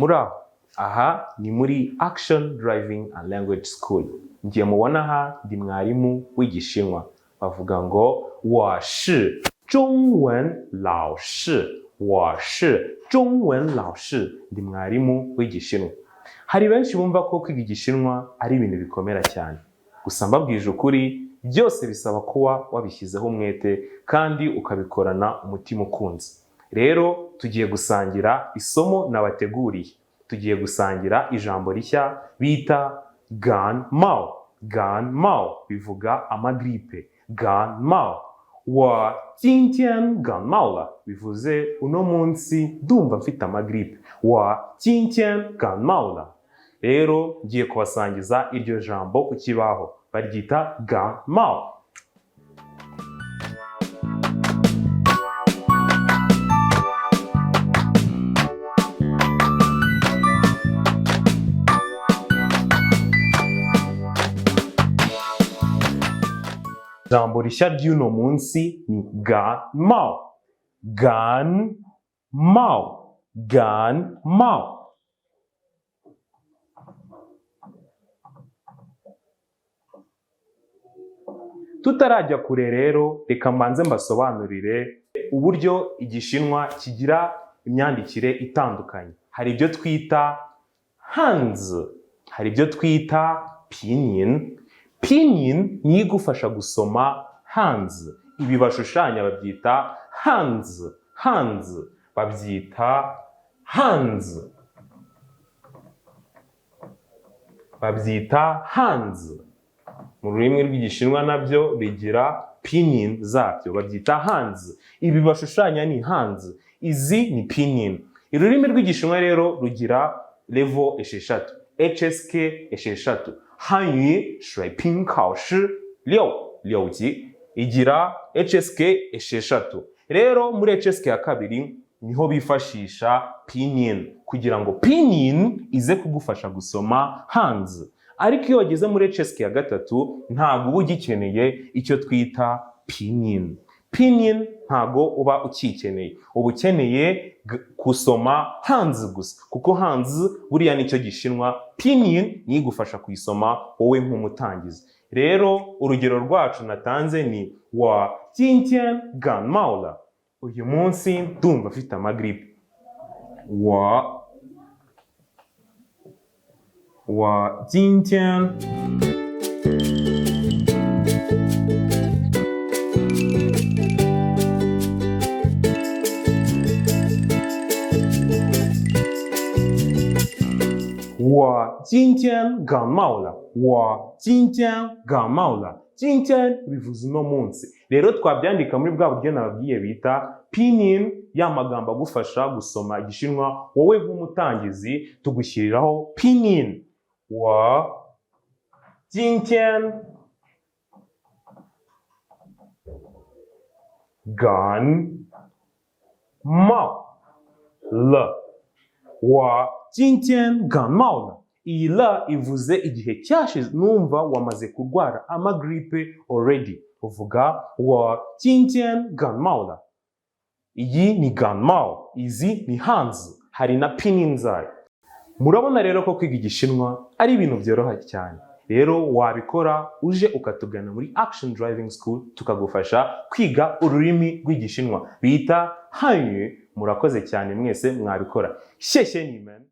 Muraho, aha ni muri Action Driving and Language School. Ngiye mubona aha ndi mwarimu w'igishinwa. Bavuga ngo 我是中文老师 我是中文老师 ndi mwarimu w'igishinwa. Hari benshi bumva ko kwiga igishinwa ari ibintu bikomera cyane. Gusa mbabwije ukuri byose bisaba kuba wabishyizeho umwete kandi ukabikorana umutima ukunze. Rero tugiye gusangira isomo nabateguriye. Tugiye gusangira ijambo rishya bita ganmao. Ganmao bivuga amagripe. Ganmao. 我今天感冒了 bivuze uno munsi ndumva mfite amagripe. 我今天感冒了. Rero ngiye kubasangiza iryo jambo ku kibaho. Baryita ganmao. Jambo rishya ry'uno munsi ni ganmao. Ganmao. Ganmao. Tutarajya kure rero reka mbanze mbasobanurire uburyo igishinwa kigira imyandikire itandukanye. Hari ibyo twita hanzi, hari ibyo twita pinyin. Pinyin ni igufasha gusoma hanzi. Ibi bashushanya babyita hanzi. Hanzi babyita hanzi. Babyita hanzi. Mu rurimi rw'igishinwa nabyo bigira pinyin zabyo babyita hanzi. Ibi bashushanya ni hanzi. Izi ni pinyin. Ururimi rw'igishinwa rero rugira level esheshatu. HSK esheshatu. Hanyu shui ping kao shi liu ji igira HSK esheshatu. Rero muri HSK ya kabiri niho bifashisha pinyin kugira ngo pinyin ize kugufasha gusoma hanzi. Ariko iyo wageze muri HSK ya gatatu ntabwo uba ugikeneye icyo twita pinyin. Pinyin ntago uba ukikeneye. Uba ukeneye kusoma hanzi gusa. Kuko hanzi buriya nicyo gishinwa. Pinyin ni igufasha kuyisoma wowe nk'umutangizi. Rero urugero rwacu natanze ni 我今天感冒了. Uyu munsi ndumva mfite amagripe. 我今天我今天感冒了. 我今天感冒了. 今天bivuze uno munsi. Rero twabyandika muri bwa buryo nababwiye bita pinyin y'amagambo agufasha gusoma igishinwa wowe nk'umutangizi tugushyiriraho pinyin. 我今天感冒了. 我今天感冒了. Iyi la ivuze igihe cyashize numva wamaze kurwara amagripe already. Uvuga 我今天感冒了. Iyi ni ganmao. Izi ni hanzi. Hari na pinyin zayo. Murabona rero ko kwiga igishinwa ari ibintu byoroha cyane. Rero wabikora uje ukatugana muri Action Driving School tukagufasha kwiga ururimi rw'igishinwa bita Hanyu. Murakoze cyane mwese mwabikora. Xie xie ni men.